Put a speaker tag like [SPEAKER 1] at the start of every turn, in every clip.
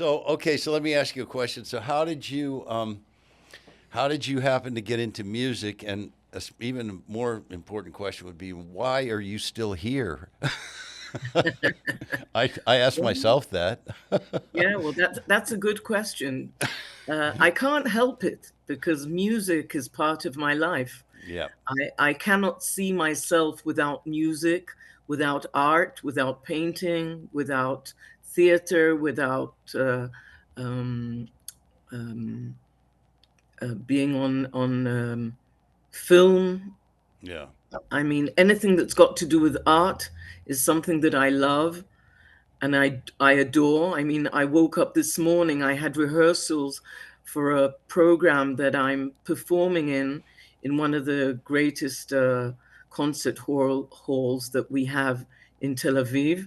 [SPEAKER 1] So okay, so let me ask you a question. So how did you happen to get into music? And even more important question would be, why are you still here? I asked myself that.
[SPEAKER 2] Yeah, well, that's a good question. I can't help it because music is part of my life.
[SPEAKER 1] Yeah.
[SPEAKER 2] I cannot see myself without music, without art, without painting, without theater, without um, um, being on film.
[SPEAKER 1] Yeah.
[SPEAKER 2] I mean, anything that's got to do with art is something that I love and I adore. I mean, I woke up this morning, I had rehearsals for a program that I'm performing in one of the greatest halls that we have in Tel Aviv,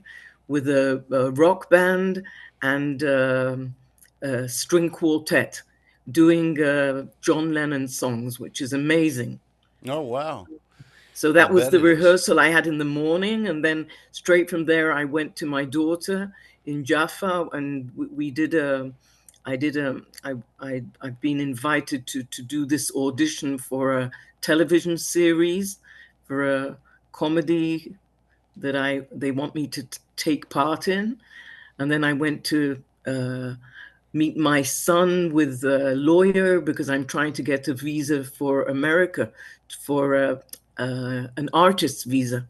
[SPEAKER 2] with a rock band and a string quartet doing John Lennon songs, which is amazing.
[SPEAKER 1] Oh wow.
[SPEAKER 2] So
[SPEAKER 1] I
[SPEAKER 2] that was
[SPEAKER 1] bet
[SPEAKER 2] the
[SPEAKER 1] it is.
[SPEAKER 2] rehearsal I had in the morning, and then straight from there I went to my daughter in Jaffa, and we did a. I did a. I've been invited to do this audition for a television series, for a comedy that they want me to take part in, and then I went to meet my son with a lawyer because I'm trying to get a visa for America, for an artist's visa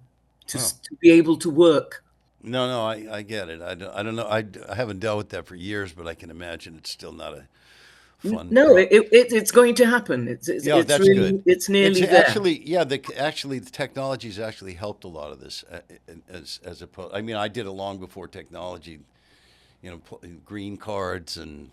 [SPEAKER 1] Huh.
[SPEAKER 2] to be able to work.
[SPEAKER 1] No, no, I get it. I don't know. I haven't dealt with that for years, but I can imagine it's still not a fun
[SPEAKER 2] No,
[SPEAKER 1] pro.
[SPEAKER 2] it's going to happen.
[SPEAKER 1] Yeah, that's good.
[SPEAKER 2] It's
[SPEAKER 1] It's
[SPEAKER 2] nearly there.
[SPEAKER 1] actually, yeah, the technology's actually helped a lot of this, as opposed. I mean, I did it long before technology. Green cards and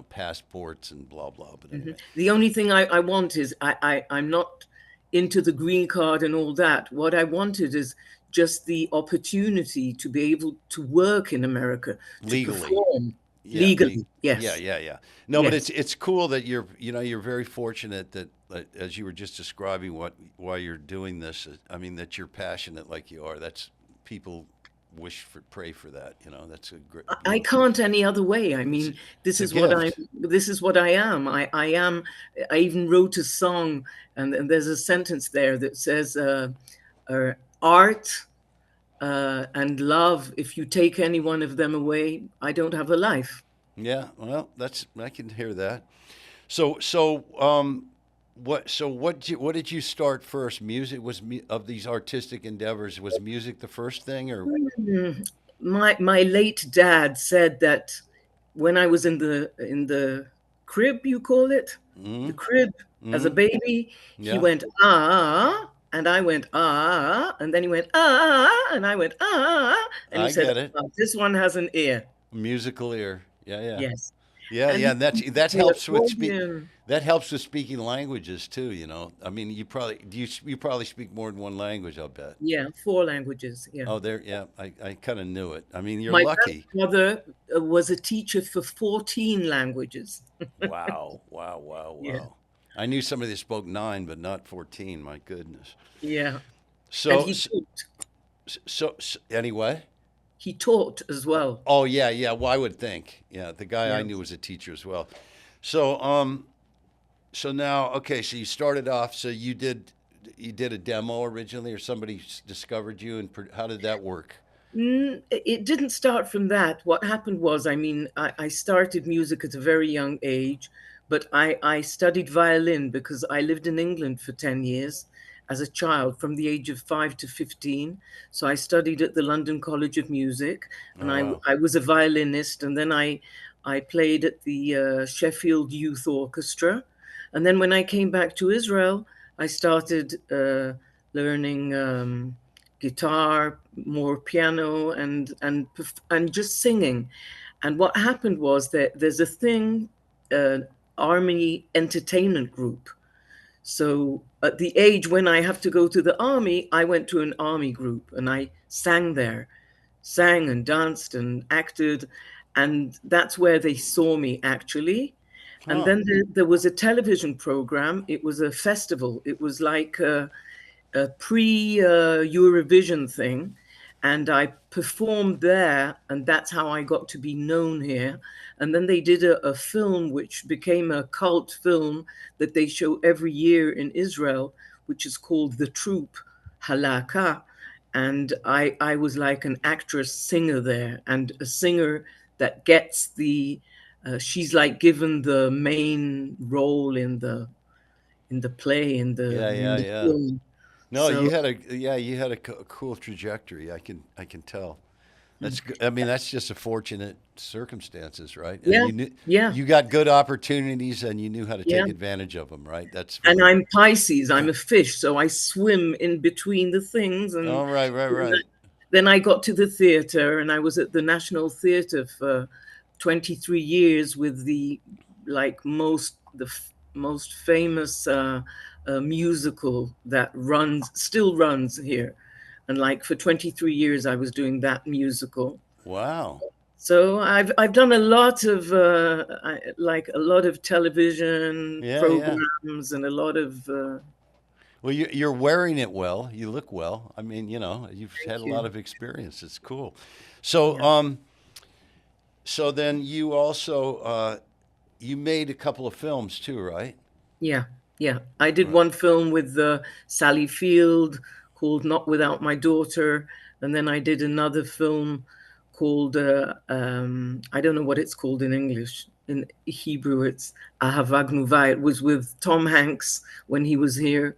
[SPEAKER 1] passports and blah blah. But
[SPEAKER 2] Mhm.
[SPEAKER 1] anyway,
[SPEAKER 2] The only thing I want is I'm not into the green card and all that. What I wanted is just the opportunity to be able to work in America, to
[SPEAKER 1] legally,
[SPEAKER 2] perform
[SPEAKER 1] yeah,
[SPEAKER 2] legally.
[SPEAKER 1] yeah,
[SPEAKER 2] Yes,
[SPEAKER 1] yeah, yeah. No, but
[SPEAKER 2] yes.
[SPEAKER 1] it's cool that you're very fortunate that, as you were just describing why you're doing this. I mean, that you're passionate like you are. That's people pray for that. That's a great,
[SPEAKER 2] I can't any other way. I
[SPEAKER 1] it's,
[SPEAKER 2] mean, this
[SPEAKER 1] it's a
[SPEAKER 2] is what
[SPEAKER 1] gift.
[SPEAKER 2] this is what I am. I am. I even wrote a song, and there's a sentence there that says, "Art and love. If you take any one of them away, I don't have a life."
[SPEAKER 1] Yeah, well, I can hear that. So, what did you start first? Music of these artistic endeavors, was music the first thing, or
[SPEAKER 2] Mm. My late dad said that when I was in the crib, you call it, the
[SPEAKER 1] mm,
[SPEAKER 2] crib, as a
[SPEAKER 1] mm,
[SPEAKER 2] baby, he
[SPEAKER 1] yeah,
[SPEAKER 2] went ah, and I went ah, and then he went ah, and I went ah, and he
[SPEAKER 1] I
[SPEAKER 2] said,
[SPEAKER 1] get it.
[SPEAKER 2] This one has an ear."
[SPEAKER 1] Musical ear. Yeah, yeah.
[SPEAKER 2] Yes,
[SPEAKER 1] Yeah,
[SPEAKER 2] and
[SPEAKER 1] yeah,
[SPEAKER 2] he
[SPEAKER 1] and
[SPEAKER 2] used to
[SPEAKER 1] that
[SPEAKER 2] play
[SPEAKER 1] helps with
[SPEAKER 2] accordion.
[SPEAKER 1] that helps with speaking languages too, I mean, you probably speak more than one language, I'll bet.
[SPEAKER 2] Yeah, 4 languages. Yeah.
[SPEAKER 1] Oh, there, yeah, I kind of knew it. I mean, you're
[SPEAKER 2] My
[SPEAKER 1] lucky.
[SPEAKER 2] grandmother was a teacher for 14 languages.
[SPEAKER 1] Wow, wow, wow,
[SPEAKER 2] Yeah,
[SPEAKER 1] wow. I knew somebody that spoke 9, but not 14. My goodness.
[SPEAKER 2] yeah. And
[SPEAKER 1] So, anyway.
[SPEAKER 2] he taught as well.
[SPEAKER 1] Oh yeah, yeah. Well, I would think. Yeah, the guy I
[SPEAKER 2] Yeah.
[SPEAKER 1] knew was a teacher as well. So, now, okay. So you started off. So you did a demo originally, or somebody discovered you, and how did that work?
[SPEAKER 2] It didn't start from that. What happened was, I mean, I started music at a very young age, but I studied violin because I lived in England for 10 years as a child, from the age of 5 to 15. So I studied at the London College of Music, and
[SPEAKER 1] Oh wow.
[SPEAKER 2] I was a violinist, and then I played at the Sheffield Youth Orchestra. And then when I came back to Israel, I started learning guitar, more piano, and just singing. And what happened was that there's a thing, uh, army entertainment group. So at the age when I have to go to the army, I went to an army group and I sang there, sang and danced and acted, and that's where they saw me actually. And
[SPEAKER 1] Huh.
[SPEAKER 2] then there was a television program. It was a festival. It was like a pre Eurovision thing. and I performed there, and that's how I got to be known here. And then they did a film which became a cult film that they show every year in Israel, which is called The Troop, Halaka. And I was like an actress singer there, and a singer that gets she's like given the main role in the play
[SPEAKER 1] Yeah,
[SPEAKER 2] in
[SPEAKER 1] yeah,
[SPEAKER 2] the
[SPEAKER 1] yeah.
[SPEAKER 2] film.
[SPEAKER 1] No,
[SPEAKER 2] So
[SPEAKER 1] you had a cool trajectory. I can tell. That's good. I mean, that's just a fortunate circumstances, right? And
[SPEAKER 2] yeah,
[SPEAKER 1] you knew
[SPEAKER 2] yeah,
[SPEAKER 1] you got good opportunities and you knew how to
[SPEAKER 2] yeah.
[SPEAKER 1] take advantage of them, right? That's
[SPEAKER 2] And
[SPEAKER 1] really.
[SPEAKER 2] I'm Pisces, I'm a fish, so I swim in between the things. And
[SPEAKER 1] Oh, right, right, right.
[SPEAKER 2] then I got to the theater, and I was at the National Theater for 23 years with the like most famous musical that still runs here. And like for 23 years, I was doing that musical.
[SPEAKER 1] Wow.
[SPEAKER 2] So I've done a lot of like a lot of television
[SPEAKER 1] Yeah, yeah.
[SPEAKER 2] programs and a lot of
[SPEAKER 1] Well, you're wearing it well. You look well. I mean, you've had a
[SPEAKER 2] thank
[SPEAKER 1] lot
[SPEAKER 2] you.
[SPEAKER 1] of experience. It's cool. So,
[SPEAKER 2] Yeah,
[SPEAKER 1] so then you also you made a couple of films too, right?
[SPEAKER 2] yeah, yeah. I did
[SPEAKER 1] Right.
[SPEAKER 2] one film with Sally Field called "Not Without My Daughter," and then I did another film called I don't know what it's called in English. In Hebrew, it's Ahavag Nuva. It was with Tom Hanks when he was here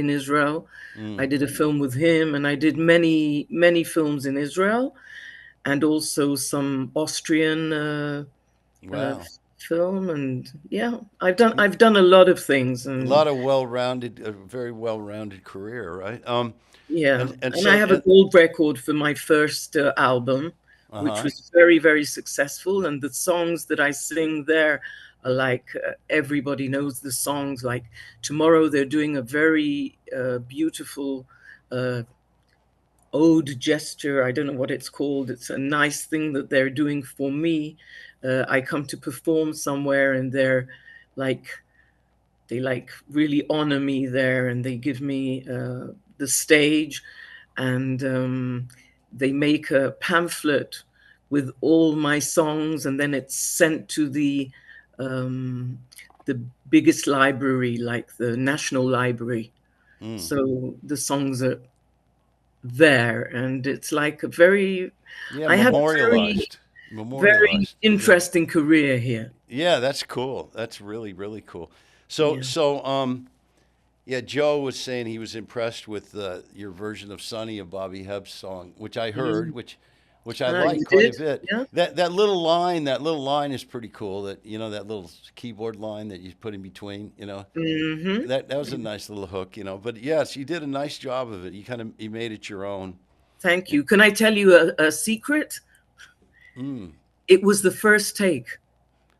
[SPEAKER 2] in Israel. I
[SPEAKER 1] Mm.
[SPEAKER 2] did a film with him, and I did many films in Israel, and also some Austrian uh,
[SPEAKER 1] Wow.
[SPEAKER 2] film. And yeah, I've done a lot of things,
[SPEAKER 1] A
[SPEAKER 2] and
[SPEAKER 1] lot of well-rounded, a very well-rounded career, right?
[SPEAKER 2] yeah,
[SPEAKER 1] And
[SPEAKER 2] and I
[SPEAKER 1] so,
[SPEAKER 2] have a gold record for my first album, which
[SPEAKER 1] uh-huh.
[SPEAKER 2] was very successful. And the songs that I sing there are like everybody knows the songs. Like tomorrow, they're doing a very beautiful uh, ode gesture. I don't know what it's called. It's a nice thing that they're doing for me. I come to perform somewhere, and like they like really honor me there, and they give me the stage, and they make a pamphlet with all my songs, and then it's sent to um, the biggest library, like the National Library.
[SPEAKER 1] Mm.
[SPEAKER 2] So the songs are there, and it's like a very
[SPEAKER 1] Yeah,
[SPEAKER 2] I had a very
[SPEAKER 1] memorialized.
[SPEAKER 2] very
[SPEAKER 1] Memorialized. Yeah.
[SPEAKER 2] interesting career here.
[SPEAKER 1] Yeah, that's cool. That's really, really cool. So,
[SPEAKER 2] Yeah.
[SPEAKER 1] yeah, Joe was saying he was impressed with your version of "Sunny" of Bobby Hebb's song, which I heard,
[SPEAKER 2] Mm.
[SPEAKER 1] which I
[SPEAKER 2] Ah,
[SPEAKER 1] like
[SPEAKER 2] you
[SPEAKER 1] quite a
[SPEAKER 2] did?
[SPEAKER 1] bit.
[SPEAKER 2] Yeah.
[SPEAKER 1] That little line is pretty cool. That little keyboard line that you put in between.
[SPEAKER 2] Hmm.
[SPEAKER 1] That was a nice little hook. But yes, you did a nice job of it. You made it your own.
[SPEAKER 2] Thank you. Can I tell you a secret?
[SPEAKER 1] Mm.
[SPEAKER 2] It was the first take.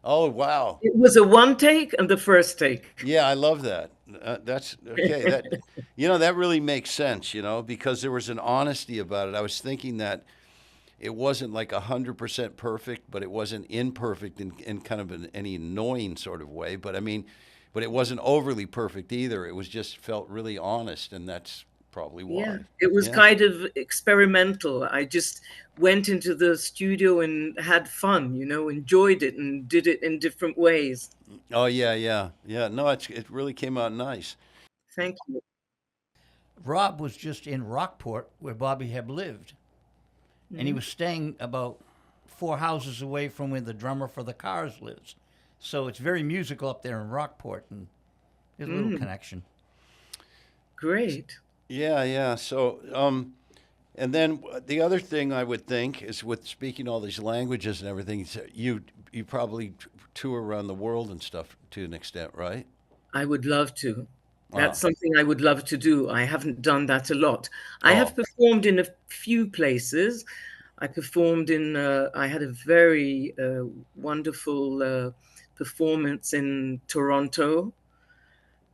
[SPEAKER 1] Oh wow.
[SPEAKER 2] It was a one take and the first take.
[SPEAKER 1] Yeah, I love that. That's okay. That really makes sense. Because there was an honesty about it. I was thinking that it wasn't like 100% perfect, but it wasn't imperfect in kind of any annoying sort of way. But I mean, but it wasn't overly perfect either. It was just felt really honest, and that's probably
[SPEAKER 2] Yeah,
[SPEAKER 1] why.
[SPEAKER 2] it was
[SPEAKER 1] Yeah.
[SPEAKER 2] kind of experimental. I just went into the studio and had fun, enjoyed it and did it in different ways.
[SPEAKER 1] Oh yeah, yeah, yeah. No, it really came out nice.
[SPEAKER 2] Thank you.
[SPEAKER 3] Rob was just in Rockport, where Bobby Hebb lived, and he
[SPEAKER 2] Mhm.
[SPEAKER 3] was staying about 4 houses away from where the drummer for the Cars lives. So it's very musical up there in Rockport, and there's a little
[SPEAKER 2] Mm,
[SPEAKER 3] connection.
[SPEAKER 2] great.
[SPEAKER 1] Yeah, yeah. So, and then the other thing I would think is with speaking all these languages and everything, you probably tour around the world and stuff to an extent, right?
[SPEAKER 2] I would love to.
[SPEAKER 1] Uh,
[SPEAKER 2] That's something I would love to do. I haven't done that a lot. I have
[SPEAKER 1] oh,
[SPEAKER 2] performed in a few places. I had a very wonderful performance in Toronto,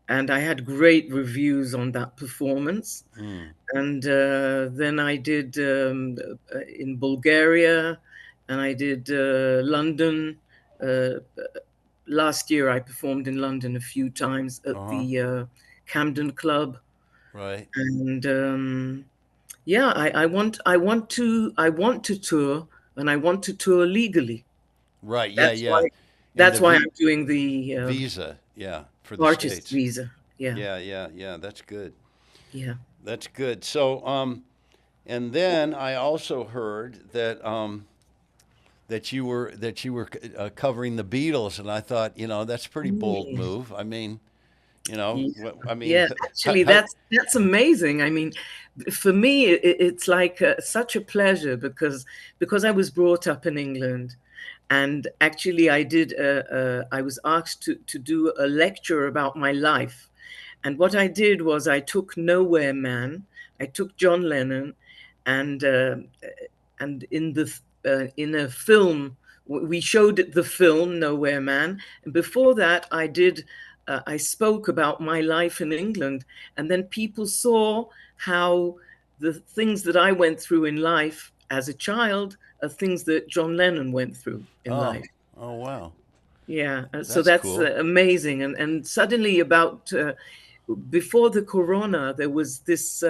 [SPEAKER 2] and I had great reviews on that performance.
[SPEAKER 1] mm,
[SPEAKER 2] And then I did in Bulgaria, and I did London. Uh, Last year, I performed in London a few times at
[SPEAKER 1] uh-huh,
[SPEAKER 2] the Camden Club,
[SPEAKER 1] right.
[SPEAKER 2] and Yeah, I want to tour, and I want to tour legally.
[SPEAKER 1] Right. Yeah.
[SPEAKER 2] That's
[SPEAKER 1] Yeah.
[SPEAKER 2] why
[SPEAKER 1] And the
[SPEAKER 2] that's why I'm doing the
[SPEAKER 1] visa. Yeah, for the
[SPEAKER 2] artist
[SPEAKER 1] states.
[SPEAKER 2] visa. Yeah,
[SPEAKER 1] Yeah. Yeah. Yeah. That's good.
[SPEAKER 2] yeah.
[SPEAKER 1] That's good. So, and then I also heard that you were covering the Beatles, and I thought, that's a pretty bold
[SPEAKER 2] Mm.
[SPEAKER 1] move. I mean, I mean,
[SPEAKER 2] Yeah, actually, that's amazing. I mean, for me, it's like such a pleasure because I was brought up in England, and actually, I was asked to do a lecture about my life, and what I did was I took Nowhere Man, I took John Lennon, and uh, and in a film we showed the film Nowhere Man, and before that I spoke about my life in England, and then people saw how the things that I went through in life as a child are things that John Lennon went through in
[SPEAKER 1] oh,
[SPEAKER 2] life.
[SPEAKER 1] oh wow,
[SPEAKER 2] Yeah, so
[SPEAKER 1] that's
[SPEAKER 2] that's
[SPEAKER 1] cool.
[SPEAKER 2] amazing. And suddenly, about before the corona, there was this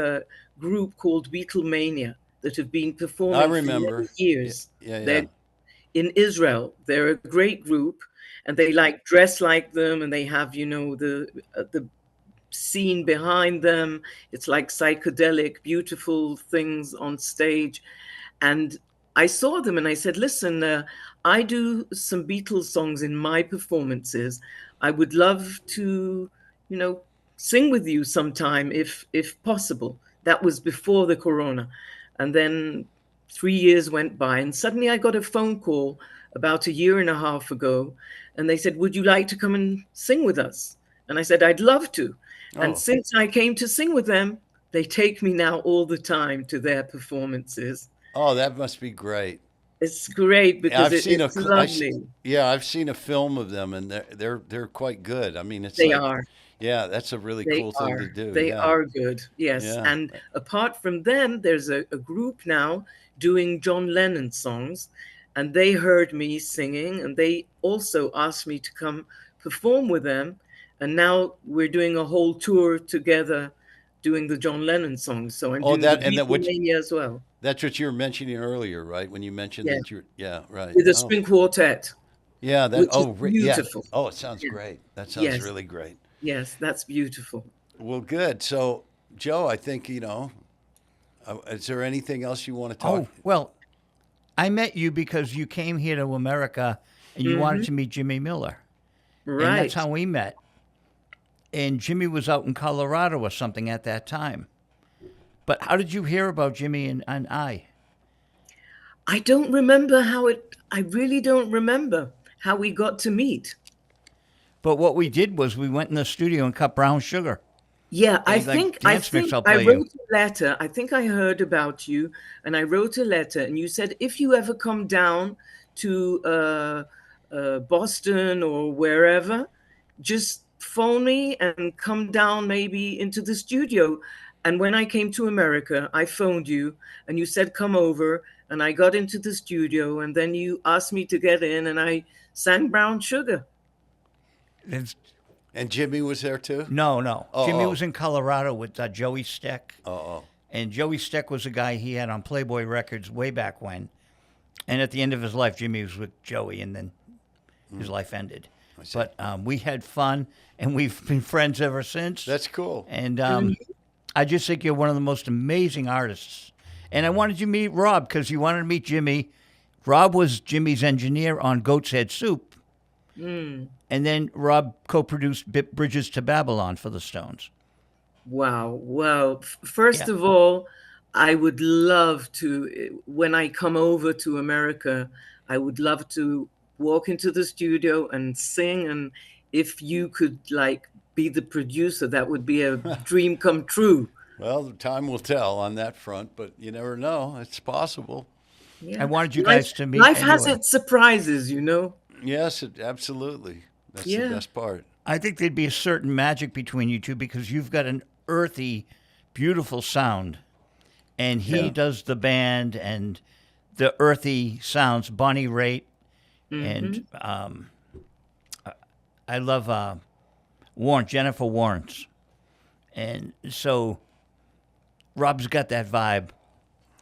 [SPEAKER 2] group called Beatlemania that have been
[SPEAKER 1] I
[SPEAKER 2] performing for many
[SPEAKER 1] remember. Yeah.
[SPEAKER 2] years.
[SPEAKER 1] Yeah.
[SPEAKER 2] They're
[SPEAKER 1] Yeah.
[SPEAKER 2] in Israel. They're a great group, and they like dress like them, and they have, the scene behind them. It's like psychedelic, beautiful things on stage. And I saw them and I said, listen, I do some Beatles songs in my performances. I would love to, you know, sing with you sometime if possible. That was before the corona. And then 3 years went by, and suddenly I got a phone call about a year and a half ago, and they said, would you like to come and sing with us? And I said, I'd love to. And
[SPEAKER 1] Oh.
[SPEAKER 2] since I came to sing with them, they take me now all the time to their performances.
[SPEAKER 1] Oh, that must be great.
[SPEAKER 2] It's great because
[SPEAKER 1] I've seen
[SPEAKER 2] it's lovely.
[SPEAKER 1] yeah, I've seen a film of them, and they're quite good. I mean, it's
[SPEAKER 2] They
[SPEAKER 1] like,
[SPEAKER 2] are.
[SPEAKER 1] yeah, that's a really
[SPEAKER 2] They
[SPEAKER 1] cool thing to
[SPEAKER 2] are.
[SPEAKER 1] do.
[SPEAKER 2] They
[SPEAKER 1] Yeah.
[SPEAKER 2] are good. Yes.
[SPEAKER 1] Yeah.
[SPEAKER 2] And apart from them, there's a group now doing John Lennon songs. And they heard me singing and they also asked me to come perform with them. And now we're doing a whole tour together doing the John Lennon songs. So I'm
[SPEAKER 1] Oh,
[SPEAKER 2] doing the
[SPEAKER 1] that which
[SPEAKER 2] Beatlemania as well.
[SPEAKER 1] that's what you were mentioning earlier, right? When you mentioned
[SPEAKER 2] Yeah.
[SPEAKER 1] that you're, yeah, right.
[SPEAKER 2] With a
[SPEAKER 1] Oh,
[SPEAKER 2] string quartet,
[SPEAKER 1] yeah. That.
[SPEAKER 2] which is
[SPEAKER 1] Oh, yeah.
[SPEAKER 2] beautiful.
[SPEAKER 1] Oh, it sounds
[SPEAKER 2] Yeah.
[SPEAKER 1] great. That sounds
[SPEAKER 2] Yes.
[SPEAKER 1] really great.
[SPEAKER 2] Yes. That's beautiful.
[SPEAKER 1] Well, good. So, Joe, I think is there anything else you want to talk?
[SPEAKER 3] Oh, well, I met you because you came here to America and you wanted
[SPEAKER 2] Hmm.
[SPEAKER 3] to meet Jimmy Miller. And that's
[SPEAKER 2] Right.
[SPEAKER 3] how we met. And Jimmy was out in Colorado or something at that time. But how did you hear about Jimmy and I?
[SPEAKER 2] I don't remember I really don't remember how we got to meet.
[SPEAKER 3] But what we did was we went in the studio and cut brown sugar.
[SPEAKER 2] Yeah,
[SPEAKER 3] Hey, like
[SPEAKER 2] I
[SPEAKER 3] dance mix,
[SPEAKER 2] think
[SPEAKER 3] I'll
[SPEAKER 2] I
[SPEAKER 3] play you.
[SPEAKER 2] wrote a letter. I think I heard about you and I wrote a letter and you said if you ever come down to Boston or wherever, just phone me and come down maybe into the studio. And when I came to America, I phoned you and you said come over and I got into the studio and then you asked me to get in and I sang Brown Sugar.
[SPEAKER 3] It's,
[SPEAKER 1] And Jimmy was there too.
[SPEAKER 3] no, no.
[SPEAKER 1] Oh,
[SPEAKER 3] Jimmy
[SPEAKER 1] oh,
[SPEAKER 3] was in Colorado with Joey Steck.
[SPEAKER 1] oh, oh.
[SPEAKER 3] And Joey Steck was a guy he had on Playboy Records way back when. And at the end of his life, Jimmy was with Joey, and then his life ended.
[SPEAKER 1] see.
[SPEAKER 3] But we had fun, and we've been friends ever since.
[SPEAKER 1] That's cool.
[SPEAKER 3] And I just think you're one of the most amazing artists. And I wanted you to meet Rob because you wanted to meet Jimmy. Rob was Jimmy's engineer on Goat's Head Soup.
[SPEAKER 2] Mm.
[SPEAKER 3] And then Rob co-produced Bridges to Babylon for the Stones.
[SPEAKER 2] Wow. Well, first
[SPEAKER 3] Yeah.
[SPEAKER 2] of all, I would love to, when I come over to America, I would love to walk into the studio and sing. And if you could like be the producer, that would be a dream come true.
[SPEAKER 1] Well, the time will tell on that front, but you never know. It's possible.
[SPEAKER 3] I
[SPEAKER 2] Yeah.
[SPEAKER 3] wanted you
[SPEAKER 2] Life,
[SPEAKER 3] guys to meet
[SPEAKER 2] life has
[SPEAKER 3] anyway.
[SPEAKER 2] its surprises, you know?
[SPEAKER 1] Yes, absolutely. That's the
[SPEAKER 2] Yeah.
[SPEAKER 1] best part.
[SPEAKER 3] I think there'd be a certain magic between you two because you've got an earthy, beautiful sound, and he
[SPEAKER 1] Yeah.
[SPEAKER 3] does the band and the earthy sounds. Bonnie Raitt, and I love Jennifer Warrens, and so Rob's got that vibe.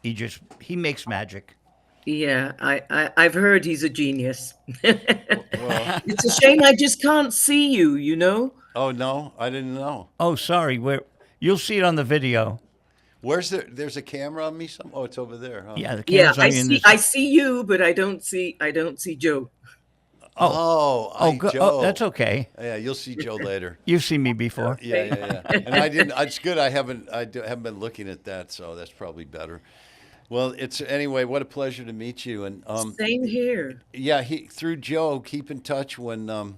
[SPEAKER 3] He makes magic.
[SPEAKER 2] Yeah, I've heard he's a genius.
[SPEAKER 1] Well,
[SPEAKER 2] It's a shame I just can't see you, you know?
[SPEAKER 1] oh no, I didn't know.
[SPEAKER 3] Oh, sorry. You'll see it on the video.
[SPEAKER 1] Where's there's a camera on me? Oh, it's over there, huh?
[SPEAKER 3] Yeah, the
[SPEAKER 2] Yeah,
[SPEAKER 3] camera's on you in this.
[SPEAKER 2] I see you, but I don't see Joe.
[SPEAKER 3] Oh, good.
[SPEAKER 1] Joe.
[SPEAKER 3] Oh, that's okay.
[SPEAKER 1] Yeah, you'll see Joe later.
[SPEAKER 3] You've seen me before.
[SPEAKER 1] Yeah. And I didn't. It's good. haven't been looking at that, so that's probably better. Well, anyway. What a pleasure to meet you. And
[SPEAKER 2] Same here.
[SPEAKER 1] yeah, through Joe, keep in touch when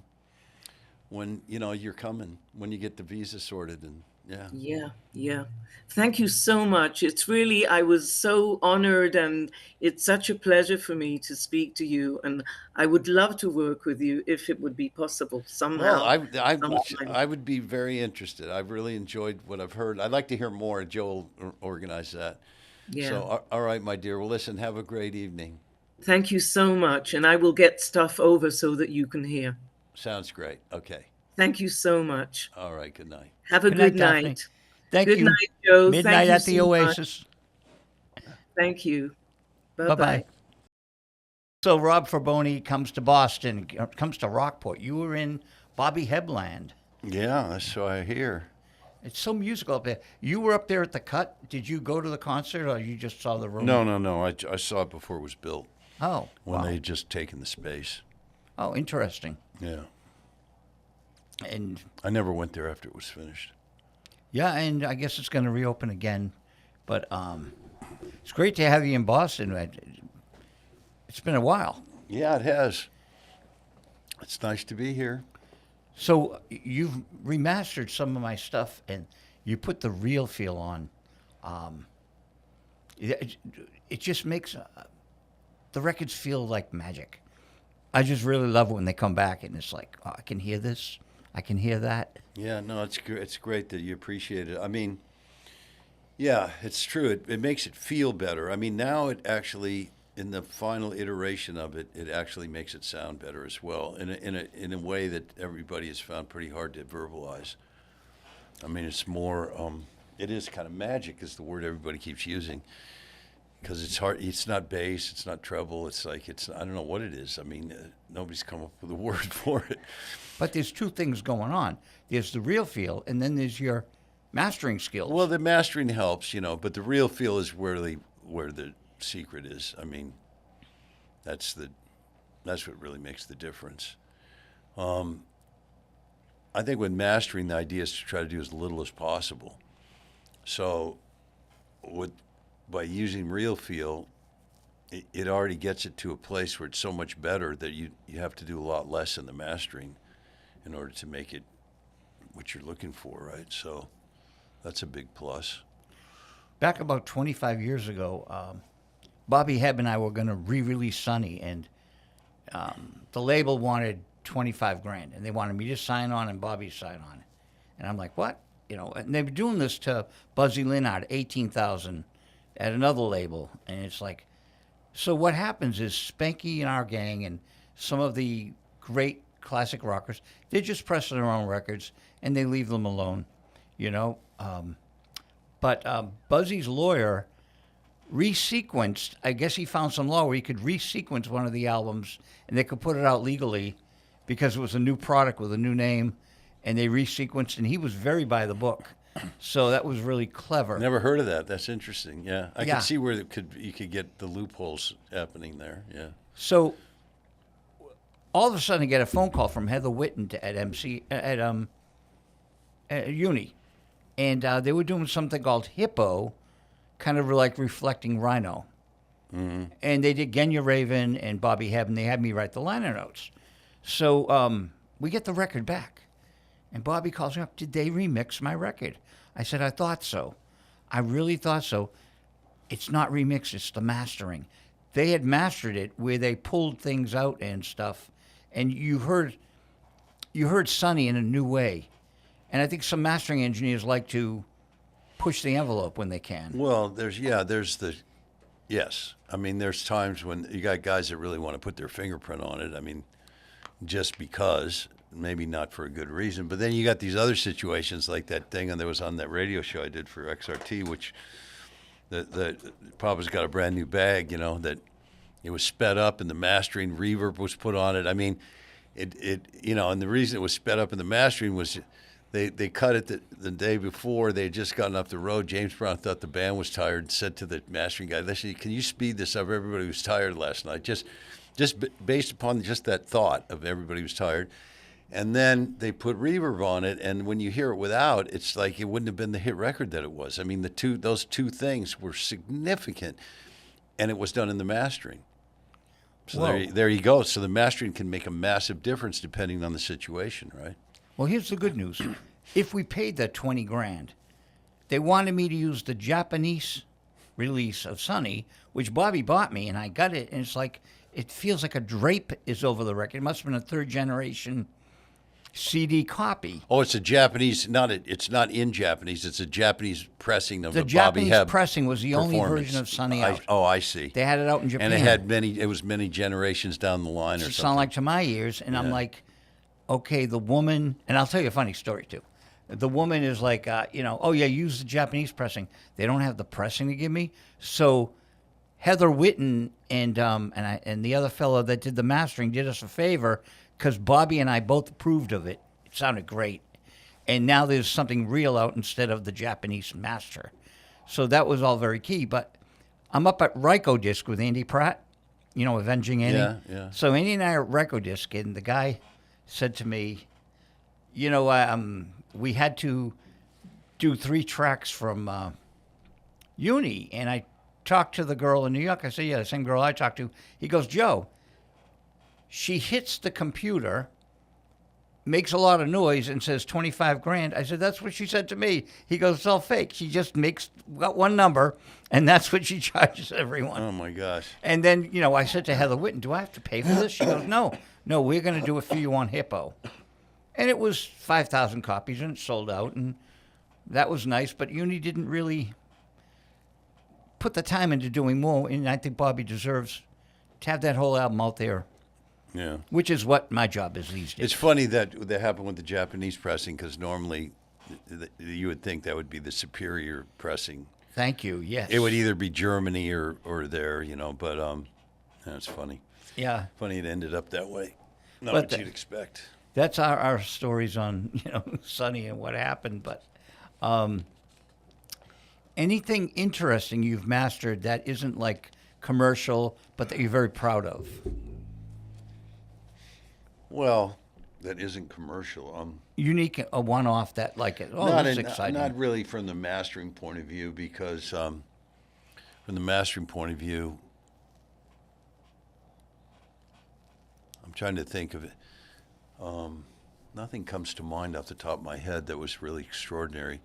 [SPEAKER 1] you're coming, when you get the visa sorted, and yeah.
[SPEAKER 2] Yeah. Thank you so much. I was so honored, and it's such a pleasure for me to speak to you. And I would love to work with you if it would be possible somehow.
[SPEAKER 1] Well,
[SPEAKER 2] sometime.
[SPEAKER 1] I would be very interested. I've really enjoyed what I've heard. I'd like to hear more. Joe will organize that.
[SPEAKER 2] Yeah.
[SPEAKER 1] So, all right, my dear. Well, listen, have a great evening.
[SPEAKER 2] Thank you so much. And I will get stuff over so that you can hear.
[SPEAKER 1] Sounds great. Okay.
[SPEAKER 2] Thank you so much.
[SPEAKER 1] All right. Good night.
[SPEAKER 2] Have a good
[SPEAKER 3] Daphne.
[SPEAKER 2] night.
[SPEAKER 3] Thank
[SPEAKER 2] Good
[SPEAKER 3] you.
[SPEAKER 2] night, Joe.
[SPEAKER 3] Midnight
[SPEAKER 2] Thank you
[SPEAKER 3] at the
[SPEAKER 2] so much.
[SPEAKER 3] Oasis.
[SPEAKER 2] Thank you.
[SPEAKER 3] Bye-bye.
[SPEAKER 2] Bye-bye.
[SPEAKER 3] So Rob Fraboni comes to Boston, comes to Rockport. You were in Bobby Hebland.
[SPEAKER 1] Yeah, that's what I hear.
[SPEAKER 3] It's so musical up there. You were up there at the Cut. Did you go to the concert, or you just saw the room?
[SPEAKER 1] No. I saw it before it was built.
[SPEAKER 3] Oh,
[SPEAKER 1] When
[SPEAKER 3] wow.
[SPEAKER 1] they had just taken the space.
[SPEAKER 3] Oh, interesting.
[SPEAKER 1] Yeah.
[SPEAKER 3] And
[SPEAKER 1] I never went there after it was finished.
[SPEAKER 3] yeah, and I guess it's going to reopen again. But it's great to have you in Boston. It's been a while.
[SPEAKER 1] Yeah, it has. It's nice to be here.
[SPEAKER 3] So you've remastered some of my stuff, and you put the real feel on. It just makes the records feel like magic. I just really love it when they come back, and it's like, oh, I can hear this, I can hear that.
[SPEAKER 1] Yeah, no, it's great that you appreciate it. I mean, yeah, it's true. It makes it feel better. I mean, now it actually, in the final iteration of it, it actually makes it sound better as well, in a way that everybody has found pretty hard to verbalize. I mean, it's more, it is kind of magic is the word everybody keeps using, because it's hard. It's not bass, it's not treble. It's like I don't know what it is. I mean, nobody's come up with a word for it.
[SPEAKER 3] But there's two things going on. There's the real feel, and then there's your mastering skills.
[SPEAKER 1] Well, the mastering helps, but the real feel is where the secret is. I mean, that's what really makes the difference. I think when mastering, the idea is to try to do as little as possible. So, by using real feel, it already gets it to a place where it's so much better that you have to do a lot less in the mastering in order to make it what you're looking for, right? So that's a big plus.
[SPEAKER 3] Back about 25 years ago, Bobby Hebb and I were going to re-release Sonny, and the label wanted $25,000, and they wanted me to sign on and Bobby sign on. And I'm like, what? And they were doing this to Buzzy Linhart, $18,000 at another label. And it's like, so what happens is Spanky and our gang and some of the great classic rockers, they're just pressing their own records and they leave them alone, But Buzzy's lawyer resequenced, I guess he found some law where he could resequence one of the albums and they could put it out legally because it was a new product with a new name, and they resequenced, and he was very by the book. So that was really clever.
[SPEAKER 1] Never heard of that. That's interesting. Yeah, I
[SPEAKER 3] Yeah.
[SPEAKER 1] can see where you could get the loopholes happening there. Yeah.
[SPEAKER 3] So all of a sudden I get a phone call from Heather Witten at Uni, and they were doing something called Hippo, kind of like reflecting Rhino. Mm-hmm. And they did Genya Raven and Bobby Hebb, and they had me write the liner notes. So we get the record back, and Bobby calls me up. Did they remix my record? I said, I thought so. I really thought so. It's not remixed, it's the mastering. They had mastered it where they pulled things out and stuff, and you heard Sonny in a new way. And I think some mastering engineers like to push the envelope when they can.
[SPEAKER 1] Well, yes. I mean, there's times when you got guys that really want to put their fingerprint on it. I mean, just because, maybe not for a good reason. But then you got these other situations like that thing, and there was on that radio show I did for XRT, which the Papa's got a brand new bag, you know, that it was sped up and the mastering reverb was put on it. I mean, it you know, and the reason it was sped up in the mastering was they cut it the day before. They had just gotten off the road. James Brown thought the band was tired and said to the mastering guy, "Listen, can you speed this up? Everybody was tired last night." Just based upon just that thought of everybody was tired. And then they put reverb on it, and when you hear it without, it's like it wouldn't have been the hit record that it was. I mean, those two things were significant, and it was done in the mastering. So there you go. So the mastering can make a massive difference depending on the situation, right?
[SPEAKER 3] Well, here's the good news. If we paid that 20 grand, they wanted me to use the Japanese release of Sonny, which Bobby bought me, and I got it, and it's like, it feels like a drape is over the record. It must have been a third generation CD copy.
[SPEAKER 1] Oh, it's a Japanese, it's not in Japanese. It's a Japanese pressing of
[SPEAKER 3] the
[SPEAKER 1] a Bobby
[SPEAKER 3] Japanese
[SPEAKER 1] Hebb
[SPEAKER 3] pressing was the only
[SPEAKER 1] performance.
[SPEAKER 3] version of Sonny out.
[SPEAKER 1] I see.
[SPEAKER 3] They had it out in Japan.
[SPEAKER 1] And it was many generations down the line or
[SPEAKER 3] It
[SPEAKER 1] something.
[SPEAKER 3] sounded like to my ears, and I'm like, okay, the woman, and I'll tell you a funny story too. The woman is like, oh yeah, use the Japanese pressing. They don't have the pressing to give me, so Heather Witten and the other fellow that did the mastering did us a favor because Bobby and I both approved of it. It sounded great, and now there's something real out instead of the Japanese master. So that was all very key. But I'm up at Ryko Disc with Andy Pratt, Avenging Andy.
[SPEAKER 1] Yeah.
[SPEAKER 3] So Andy and I are at Ryko Disc, and the guy said to me, we had to do 3 tracks from Uni, and I talked to the girl in New York. I said, yeah, the same girl I talked to. He goes, Joe, she hits the computer, makes a lot of noise, and says 25 grand. I said, that's what she said to me. He goes, it's all fake. She just got one number, and that's what she charges everyone.
[SPEAKER 1] Oh, my gosh.
[SPEAKER 3] And then, I said to Heather Witten, do I have to pay for this? She goes, no, we're going to do it for you on Hippo. And it was 5,000 copies, and it sold out, and that was nice. But Uni didn't really put the time into doing more, and I think Bobby deserves to have that whole album out there.
[SPEAKER 1] Yeah.
[SPEAKER 3] Which is what my job is these days.
[SPEAKER 1] It's funny that happened with the Japanese pressing because normally you would think that would be the superior pressing.
[SPEAKER 3] Thank you, yes.
[SPEAKER 1] It would either be Germany or there, but that's funny.
[SPEAKER 3] Yeah.
[SPEAKER 1] Funny it ended up that way. Not
[SPEAKER 3] But
[SPEAKER 1] what you'd expect.
[SPEAKER 3] That's our stories on, Sonny and what happened. But anything interesting you've mastered that isn't like commercial, but that you're very proud of?
[SPEAKER 1] Well, that isn't commercial.
[SPEAKER 3] Unique, a one-off that this is exciting.
[SPEAKER 1] Not really from the mastering point of view, because from the mastering point of view, I'm trying to think of it. Nothing comes to mind off the top of my head that was really extraordinary.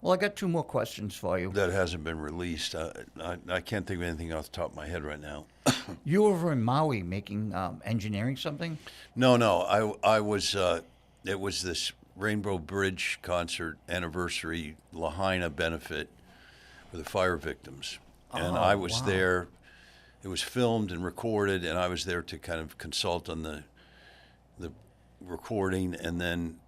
[SPEAKER 3] Well, I got 2 more questions for you.
[SPEAKER 1] That hasn't been released. I can't think of anything off the top of my head right now.
[SPEAKER 3] You were over in Maui making engineering something?
[SPEAKER 1] No. I was. It was this Rainbow Bridge concert anniversary Lahaina benefit for the fire victims, and I was there. It was filmed and recorded, and I was there to kind of consult on the recording, and then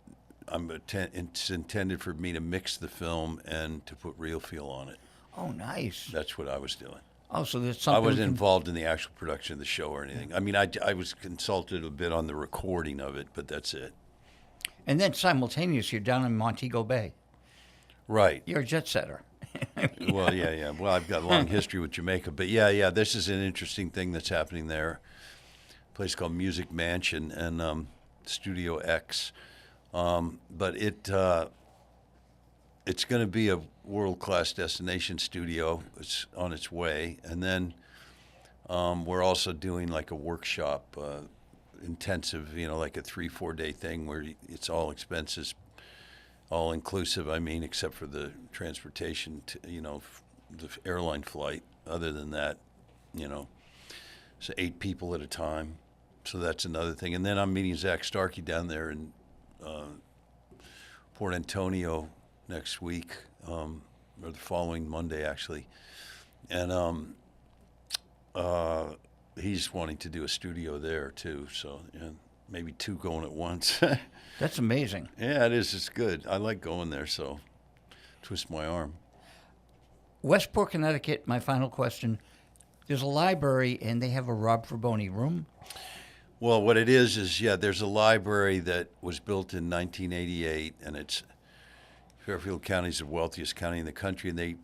[SPEAKER 1] it's intended for me to mix the film and to put real feel on it.
[SPEAKER 3] Oh, nice.
[SPEAKER 1] That's what I was doing.
[SPEAKER 3] Oh, so there's something.
[SPEAKER 1] I wasn't involved in the actual production of the show or anything. I mean, I was consulted a bit on the recording of it, but that's it.
[SPEAKER 3] And then simultaneously, you're down in Montego Bay.
[SPEAKER 1] Right.
[SPEAKER 3] You're a jet setter.
[SPEAKER 1] Well, yeah. Well, I've got a long history with Jamaica, but yeah. This is an interesting thing that's happening there. A place called Music Mansion and Studio X, but it's going to be a world-class destination studio. It's on its way, and then we're also doing like a workshop, intensive, like a 3-4 day thing where it's all expenses. All inclusive, except for the transportation, the airline flight. Other than that, so 8 people at a time. So that's another thing. And then I'm meeting Zach Starkey down there in Port Antonio next week, or the following Monday, actually. And he's wanting to do a studio there, too. So, maybe 2 going at once.
[SPEAKER 3] That's amazing.
[SPEAKER 1] Yeah, it is. It's good. I like going there, so twist my arm.
[SPEAKER 3] Westport, Connecticut, my final question. There's a library, and they have a Rob Fraboni room.
[SPEAKER 1] Well, what it is yeah, there's a library that was built in 1988, and it's Fairfield County is the wealthiest county in the country, and they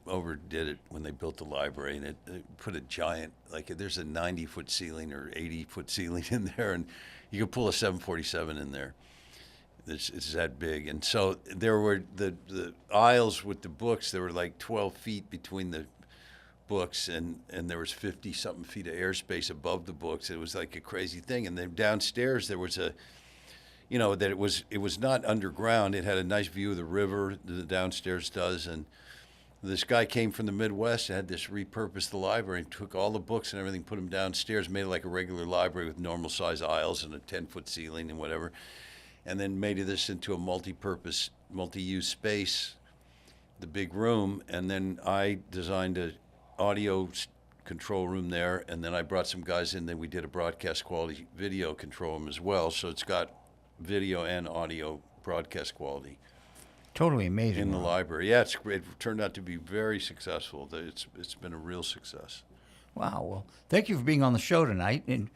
[SPEAKER 1] overdid it when they built the library, and it put a giant, like there's a 90-foot ceiling or 80-foot ceiling in there, and you could pull a 747 in there. It's that big, and so there were the aisles with the books. There were like 12 feet between the books, and there was 50-something feet of airspace above the books. It was like a crazy thing. And then downstairs there was that it was not underground. It had a nice view of the river. The downstairs does, and this guy came from the Midwest and had this repurposed the library and took all the books and everything, put them downstairs, made it like a regular library with normal size aisles and a 10-foot ceiling and whatever, and then made this into a multi-purpose, multi-use space, the big room. And then I designed a audio control room there, and then I brought some guys in. Then we did a broadcast quality video control room as well. So it's got video and audio broadcast quality.
[SPEAKER 3] Totally amazing.
[SPEAKER 1] In the library. Yeah, it's great. It turned out to be very successful. It's been a real success.
[SPEAKER 3] Wow. Well, thank you for being on the show tonight, and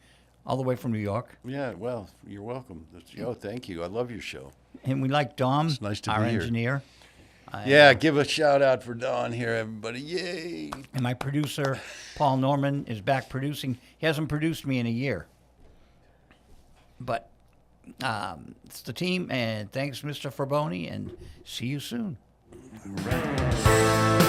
[SPEAKER 3] all the way from New York.
[SPEAKER 1] Yeah, well, you're welcome. Thank you. I love your show.
[SPEAKER 3] And we like Dom,
[SPEAKER 1] It's nice to
[SPEAKER 3] our
[SPEAKER 1] be here.
[SPEAKER 3] engineer.
[SPEAKER 1] Yeah, give a shout out for Don here, everybody. Yay.
[SPEAKER 3] And my producer, Paul Norman, is back producing. He hasn't produced me in a year. But it's the team, and thanks, Mr. Fraboni, and see you soon.
[SPEAKER 1] All right.